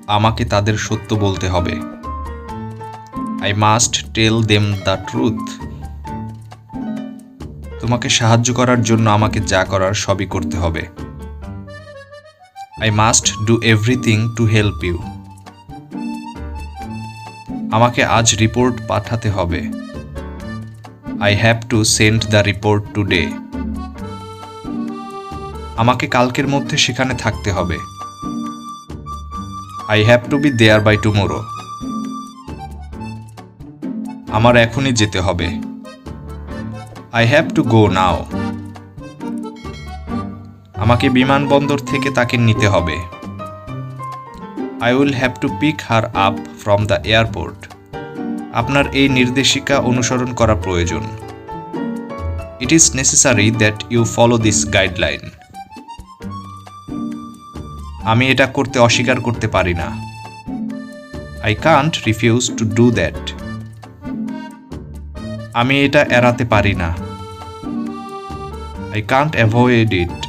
আমাকে তাদের সত্য বলতে হবে। I must tell them the truth. তোমাকে সাহায্য করার জন্য আমাকে যা করার সবই করতে হবে। I must do everything to help you. আমাকে আজ রিপোর্ট পাঠাতে হবে। I have to send the report today. আমাকে কালকের মধ্যে সেখানে থাকতে হবে। I have to be there by tomorrow. আমার এখনই যেতে হবে। I have to go now. আমাকে বিমানবন্দর থেকে তাকে নিতে হবে। I will have to pick her up from the airport. আপনার এই নির্দেশিকা অনুসরণ করা প্রয়োজন। It is necessary that you follow this guideline. আমি এটা করতে অস্বীকার করতে পারি না। I can't refuse to do that. আমি এটা এড়াতে পারি না। I can't avoid it.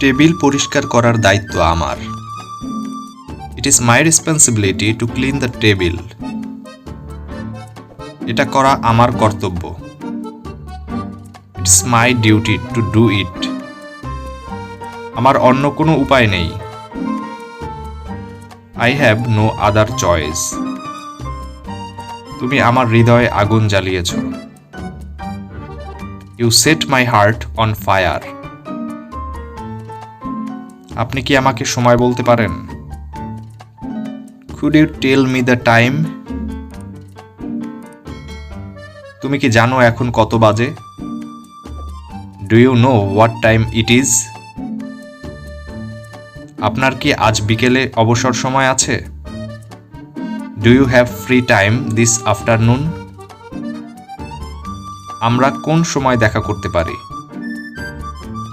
Table পরিষ্কার করার দায়িত্ব আমার। It is my responsibility to clean the table. এটা করা আমার কর্তব্য। It's my duty to do it. আমার অন্য কোনো উপায় নেই। I have no other choice. তুমি আমার হৃদয়ে আগুন জ্বালিয়েছ। You set my heart on fire. আপনি কি আমাকে সময় বলতে পারেন? Could you tell me the time? তুমি কি জানো এখন কত বাজে? Do you know what time it is? আপনার কি আজ বিকেলে অবসর সময় আছে? Do you have free time this afternoon? আমরা কোন সময় দেখা করতে পারি?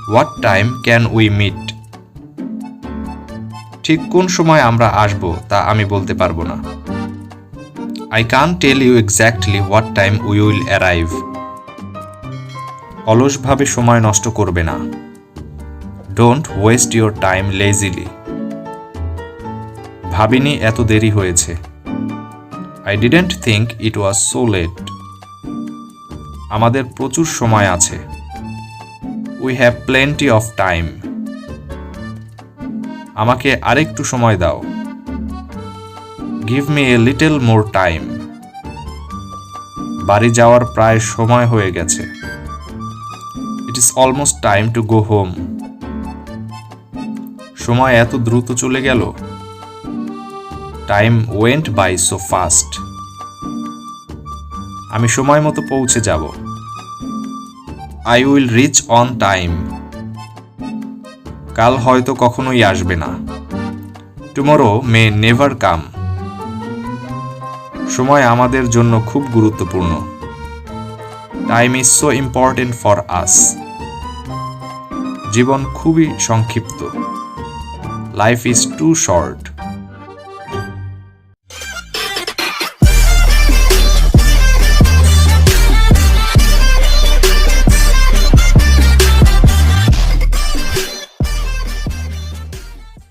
What time can we meet? ঠিক কোন সময় আমরা আসব তা আমি বলতে পারবো না। I can't tell you exactly what time we will arrive. অলসভাবে সময় নষ্ট করবে না। Don't waste your time lazily. ভাবিনি এত দেরি হয়েছে। I didn't think it was so late. আমাদের প্রচুর সময় আছে। We have plenty of time. আমাকে আরেকটু সময় দাও। Give me a little more time. বাড়ি যাওয়ার প্রায় সময় হয়ে গেছে। It is almost time to go home. সময় এত দ্রুত চলে গেল। Time went by so fast. আমি সময় মতো পৌঁছে যাব। I will reach on time. কাল হয়তো কখনোই আসবে না। Tomorrow may never come. সময় আমাদের জন্য খুব গুরুত্বপূর্ণ। Time is so important for us. জীবন খুবই সংক্ষিপ্ত। Life is too short.